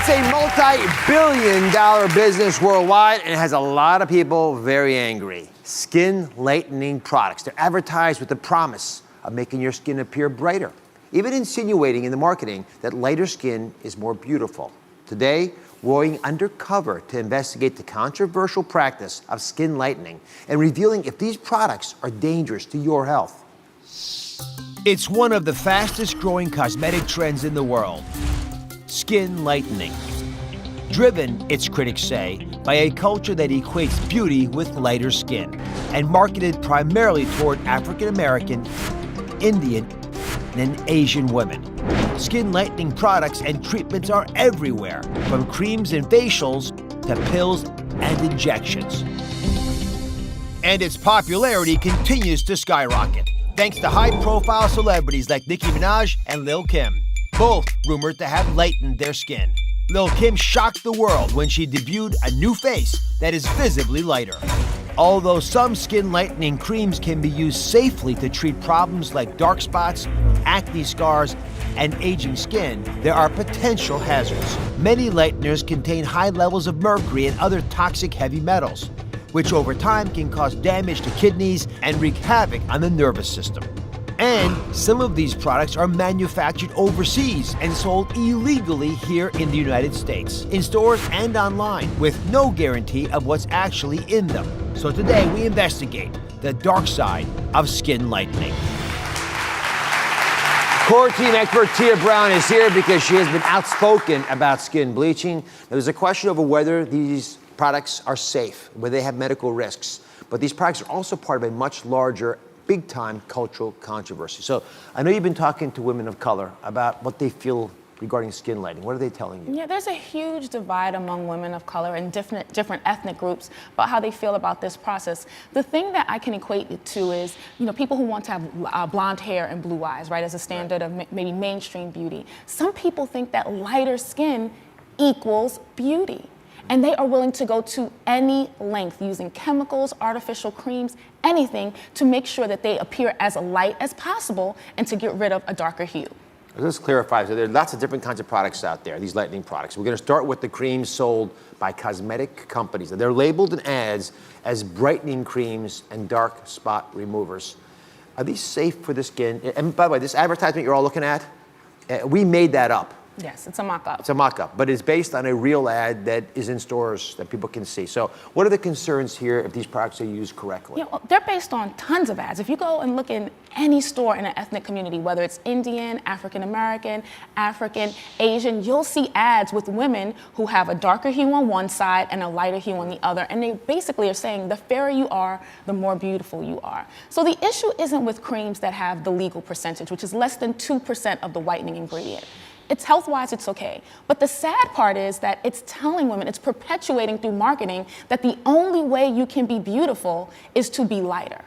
It's a multi-billion-dollar business worldwide, and it has a lot of people very angry. Skin lightening products. They're advertised with the promise of making your skin appear brighter, even insinuating in the marketing that lighter skin is more beautiful. Today, we're going undercover to investigate the controversial practice of skin lightening and revealing if these products are dangerous to your health. It's one of the fastest growing cosmetic trends in the world. Skin lightening. Driven, its critics say, by a culture that equates beauty with lighter skin and marketed primarily toward African American, Indian, and Asian women. Skin lightening products and treatments are everywhere, from creams and facials to pills and injections. And its popularity continues to skyrocket, thanks to high-profile celebrities like Nicki Minaj and Lil Kim, both rumored to have lightened their skin. Lil Kim shocked the world when she debuted a new face that is visibly lighter. Although some skin lightening creams can be used safely to treat problems like dark spots, acne scars, and aging skin, there are potential hazards. Many lighteners contain high levels of mercury and other toxic heavy metals, which over time can cause damage to kidneys and wreak havoc on the nervous system. And some of these products are manufactured overseas and sold illegally here in the United States, in stores and online, with no guarantee of what's actually in them. So today we investigate the dark side of skin lightening. Core team expert Tia Brown is here because she has been outspoken about skin bleaching. There's a question over whether these products are safe, whether they have medical risks. But these products are also part of a much larger, big-time cultural controversy. So I know you've been talking to women of color about what they feel regarding skin lightening. What are they telling you? Yeah, there's a huge divide among women of color and different ethnic groups about how they feel about this process. The thing that I can equate it to is, people who want to have blonde hair and blue eyes, right, as a standard of maybe mainstream beauty. Some people think that lighter skin equals beauty. And they are willing to go to any length using chemicals, artificial creams, anything to make sure that they appear as light as possible and to get rid of a darker hue. Let's clarify. So there are lots of different kinds of products out there, these lightening products. We're going to start with the creams sold by cosmetic companies. They're labeled in ads as brightening creams and dark spot removers. Are these safe for the skin? And by the way, this advertisement you're all looking at, we made that up. Yes, it's a mock-up. It's a mock-up, but it's based on a real ad that is in stores that people can see. So what are the concerns here if these products are used correctly? Well, they're based on tons of ads. If you go and look in any store in an ethnic community, whether it's Indian, African American, African, Asian, you'll see ads with women who have a darker hue on one side and a lighter hue on the other. And they basically are saying the fairer you are, the more beautiful you are. So the issue isn't with creams that have the legal percentage, which is less than 2% of the whitening ingredient. It's health-wise, it's okay. But the sad part is that it's telling women, it's perpetuating through marketing that the only way you can be beautiful is to be lighter.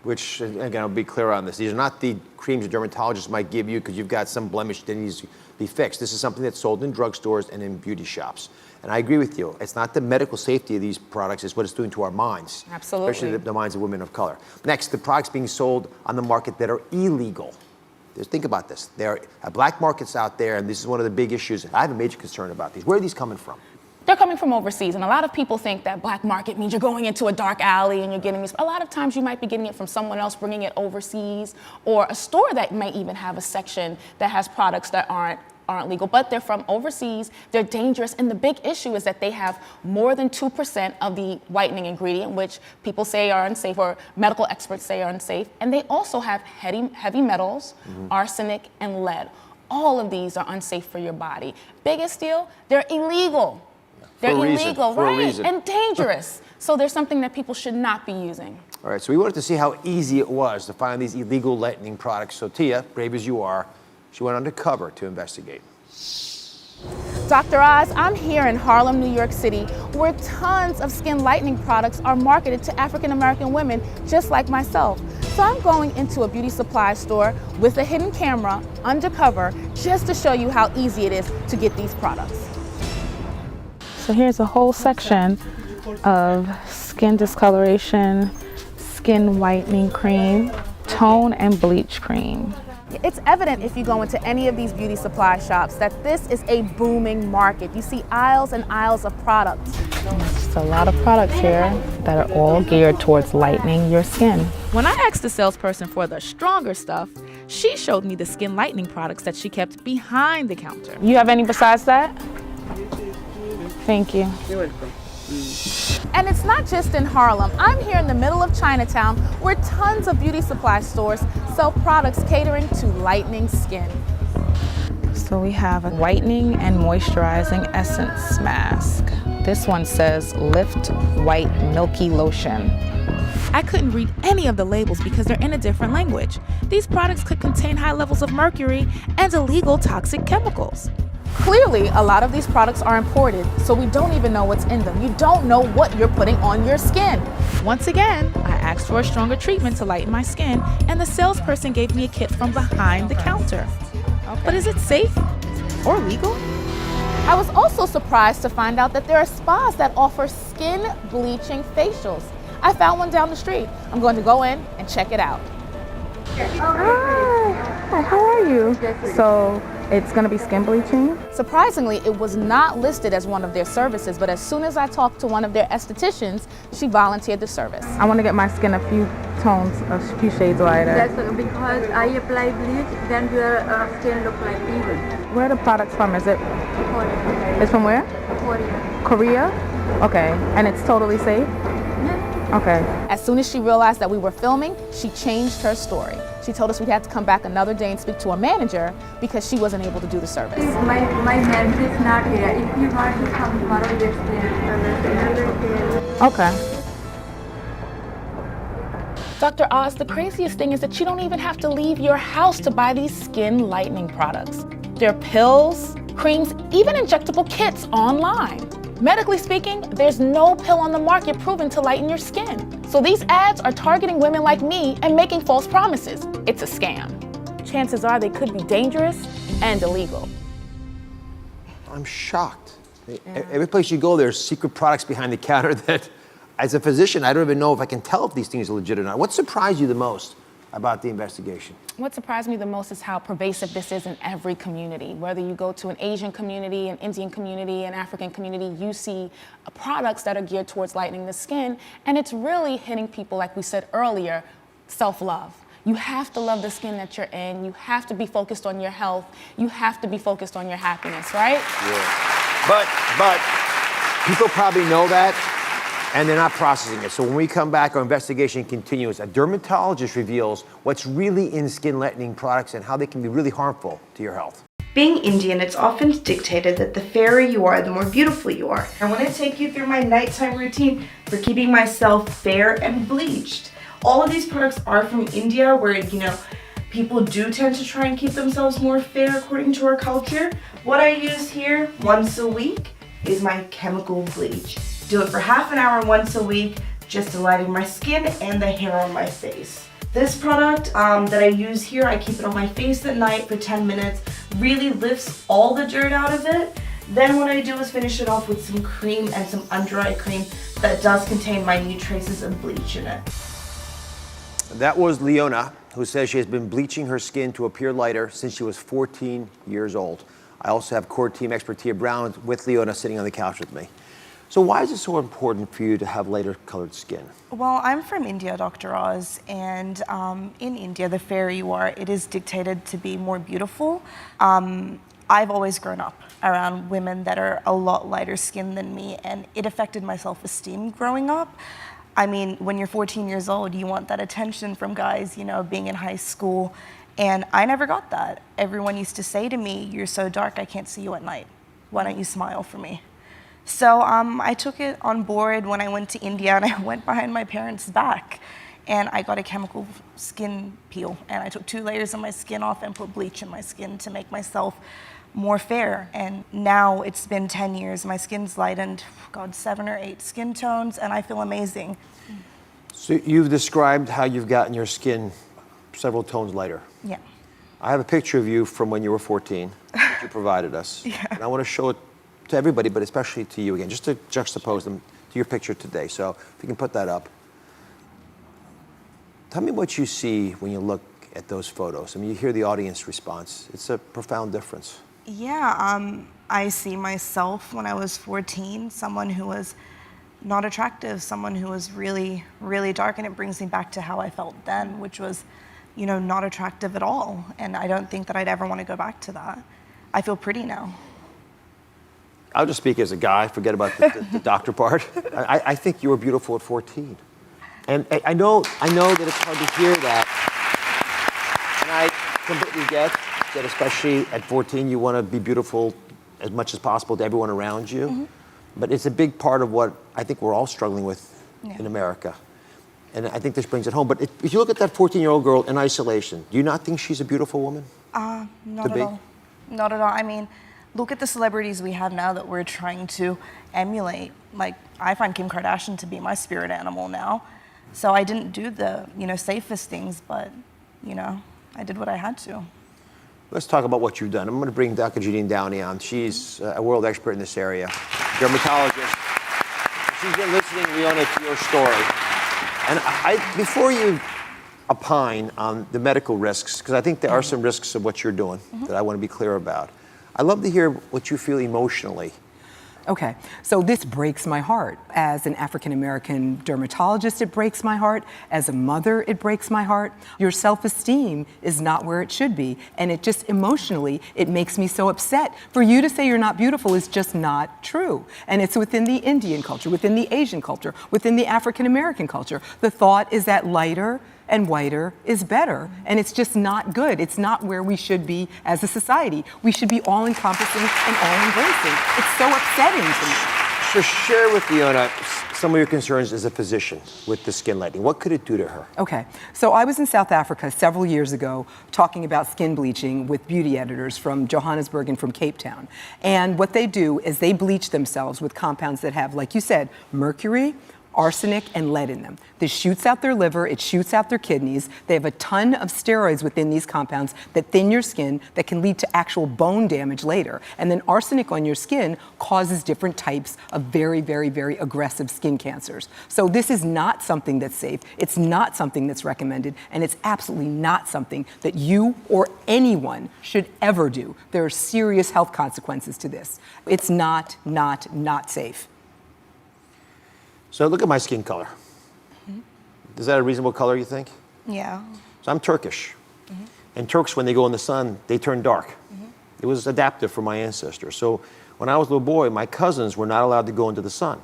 Which, again, I'll be clear on this. These are not the creams a dermatologist might give you because you've got some blemish that needs to be fixed. This is something that's sold in drugstores and in beauty shops. And I agree with you. It's not the medical safety of these products, it's what it's doing to our minds. Absolutely. Especially the minds of women of color. Next, the products being sold on the market that are illegal. Just think about this. There are black markets out there, and this is one of the big issues. I have a major concern about these. Where are these coming from? They're coming from overseas, and a lot of people think that black market means you're going into a dark alley and you're getting these. A lot of times you might be getting it from someone else bringing it overseas, or a store that may even have a section that has products that aren't legal, but they're from overseas, they're dangerous, and the big issue is that they have more than 2% of the whitening ingredient, which people say are unsafe, or medical experts say are unsafe, and they also have heavy metals, arsenic, and lead. All of these are unsafe for your body. Biggest deal, they're illegal. They're illegal, right, and dangerous. So there's something that people should not be using. All right, so we wanted to see how easy it was to find these illegal lightening products. So Tia, brave as you are, she went undercover to investigate. Dr. Oz, I'm here in Harlem, New York City, where tons of skin lightening products are marketed to African American women just like myself. So I'm going into a beauty supply store with a hidden camera, undercover, just to show you how easy it is to get these products. So here's a whole section of skin discoloration, skin whitening cream, tone and bleach cream. It's evident if you go into any of these beauty supply shops that this is a booming market. You see aisles and aisles of products. There's a lot of products here that are all geared towards lightening your skin. When I asked the salesperson for the stronger stuff, she showed me the skin lightening products that she kept behind the counter. You have any besides that? Thank you. You're welcome. And it's not just in Harlem. I'm here in the middle of Chinatown where tons of beauty supply stores sell products catering to lightening skin. So we have a whitening and moisturizing essence mask. This one says Lift White Milky Lotion. I couldn't read any of the labels because they're in a different language. These products could contain high levels of mercury and illegal toxic chemicals. Clearly, a lot of these products are imported, so we don't even know what's in them. You don't know what you're putting on your skin. Once again, I asked for a stronger treatment to lighten my skin, and the salesperson gave me a kit from behind the counter. But is it safe or legal? I was also surprised to find out that there are spas that offer skin bleaching facials. I found one down the street. I'm going to go in and check it out. Hi, how are you? So it's gonna be skin bleaching? Surprisingly, it was not listed as one of their services, but as soon as I talked to one of their estheticians, she volunteered the service. I wanna get my skin a few tones, a few shades lighter. That's because I apply bleach, then your skin look like even. Where are the products from? Is it? Korea. It's from where? Korea. Korea? Okay, and it's totally safe? Yeah. Okay. As soon as she realized that we were filming, she changed her story. She told us we'd have to come back another day and speak to a manager because she wasn't able to do the service. My manager is not here. If you want to come tomorrow, let's Okay. Dr. Oz, the craziest thing is that you don't even have to leave your house to buy these skin lightening products. There are pills, creams, even injectable kits online. Medically speaking, there's no pill on the market proven to lighten your skin. So these ads are targeting women like me and making false promises. It's a scam. Chances are they could be dangerous and illegal. I'm shocked. Every place you go, there's secret products behind the counter that, as a physician, I don't even know if I can tell if these things are legit or not. What surprised you the most about the investigation? What surprised me the most is how pervasive this is in every community. Whether you go to an Asian community, an Indian community, an African community, you see products that are geared towards lightening the skin, and it's really hitting people, like we said earlier, self-love. You have to love the skin that you're in. You have to be focused on your health. You have to be focused on your happiness, right? Yeah. But people probably know that, and they're not processing it. So when we come back, our investigation continues. A dermatologist reveals what's really in skin lightening products and how they can be really harmful to your health. Being Indian, it's often dictated that the fairer you are, the more beautiful you are. I want to take you through my nighttime routine for keeping myself fair and bleached. All of these products are from India, where, people do tend to try and keep themselves more fair according to our culture. What I use here once a week is my chemical bleach. Do it for half an hour once a week, just to lighten my skin and the hair on my face. This product that I use here, I keep it on my face at night for 10 minutes, really lifts all the dirt out of it. Then what I do is finish it off with some cream and some under eye cream that does contain minute traces of bleach in it. That was Leona, who says she has been bleaching her skin to appear lighter since she was 14 years old. I also have core team expert Tia Brown with Leona sitting on the couch with me. So why is it so important for you to have lighter colored skin? Well, I'm from India, Dr. Oz, and in India, the fairer you are, it is dictated to be more beautiful. I've always grown up around women that are a lot lighter skinned than me, and it affected my self-esteem growing up. I mean, when you're 14 years old, you want that attention from guys, being in high school, and I never got that. Everyone used to say to me, "You're so dark, I can't see you at night. Why don't you smile for me?" So I took it on board when I went to India, and I went behind my parents' back, and I got a chemical skin peel, and I took 2 layers of my skin off and put bleach in my skin to make myself more fair. And now it's been 10 years, my skin's lightened, 7 or 8 skin tones, and I feel amazing. So you've described how you've gotten your skin several tones lighter. Yeah. I have a picture of you from when you were 14 that you provided us. Yeah. And I want to show it to everybody, but especially to you again, just to juxtapose them to your picture today. So if you can put that up. Tell me what you see when you look at those photos? I mean, you hear the audience response. It's a profound difference. Yeah, I see myself when I was 14, someone who was not attractive, someone who was really, really dark, and it brings me back to how I felt then, which was, you know, not attractive at all. And I don't think that I'd ever want to go back to that. I feel pretty now. I'll just speak as a guy, forget about the doctor part. I think you were beautiful at 14. And I know that it's hard to hear that. And I completely get that, especially at 14, you want to be beautiful as much as possible to everyone around you. Mm-hmm. But it's a big part of what I think we're all struggling with in America. And I think this brings it home. But if you look at that 14-year-old girl in isolation, do you not think she's a beautiful woman? Not at all. Not at all. I mean, look at the celebrities we have now that we're trying to emulate. Like, I find Kim Kardashian to be my spirit animal now. So I didn't do the, you know, safest things, but, you know, I did what I had to. Let's talk about what you've done. I'm going to bring Dr. Jeanine Downie on. She's a world expert in this area, dermatologist. She's been listening, Leona, to your story. And before you opine on the medical risks, because I think there are some risks of what you're doing that I want to be clear about, I'd love to hear what you feel emotionally. Okay, so this breaks my heart. As an African-American dermatologist, it breaks my heart. As a mother, it breaks my heart. Your self-esteem is not where it should be, and it just emotionally, it makes me so upset. For you to say you're not beautiful is just not true. And it's within the Indian culture, within the Asian culture, within the African-American culture. The thought is that lighter and whiter is better, and it's just not good. It's not where we should be as a society. We should be all-encompassing and all-embracing. It's so upsetting to me. So share with Leona some of your concerns as a physician with the skin lightening. What could it do to her? Okay, so I was in South Africa several years ago talking about skin bleaching with beauty editors from Johannesburg and from Cape Town. And what they do is they bleach themselves with compounds that have, like you said, mercury, arsenic, and lead in them. This shoots out their liver, it shoots out their kidneys. They have a ton of steroids within these compounds that thin your skin, that can lead to actual bone damage later. And then arsenic on your skin causes different types of very, very, very aggressive skin cancers. So this is not something that's safe, it's not something that's recommended, and it's absolutely not something that you or anyone should ever do. There are serious health consequences to this. It's not safe. So look at my skin color. Is that a reasonable color, you think? Yeah. So I'm Turkish. And Turks, when they go in the sun, they turn dark. It was adaptive for my ancestors. So when I was a little boy, my cousins were not allowed to go into the sun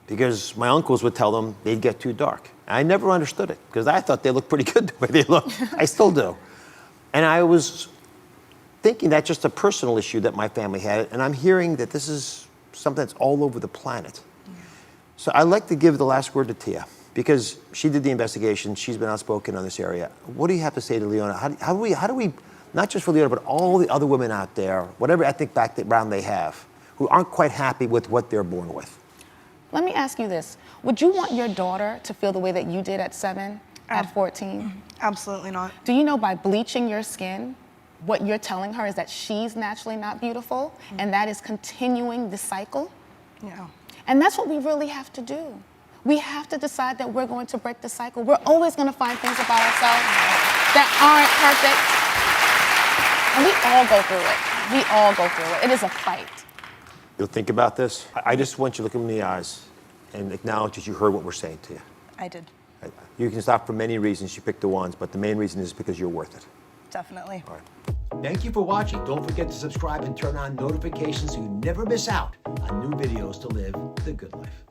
because my uncles would tell them they'd get too dark. And I never understood it because I thought they looked pretty good the way they look. I still do. And I was thinking that's just a personal issue that my family had. And I'm hearing that this is something that's all over the planet. So I'd like to give the last word to Tia, because she did the investigation. She's been outspoken on this area. What do you have to say to Leona? How do we, not just for Leona, but all the other women out there, whatever ethnic background they have, who aren't quite happy with what they're born with? Let me ask you this. Would you want your daughter to feel the way that you did at 7, at 14? Absolutely not. Do you know by bleaching your skin, what you're telling her is that she's naturally not beautiful, and that is continuing the cycle? Yeah. And that's what we really have to do. We have to decide that we're going to break the cycle. We're always going to find things about ourselves that aren't perfect. And we all go through it. We all go through it. It is a fight. You'll think about this. I just want you to look me in the eyes and acknowledge that you heard what we're saying to you. I did. You can stop for many reasons. You picked the ones, but the main reason is because you're worth it. Definitely. All right. Thank you for watching. Don't forget to subscribe and turn on notifications so you never miss out on new videos to live the good life.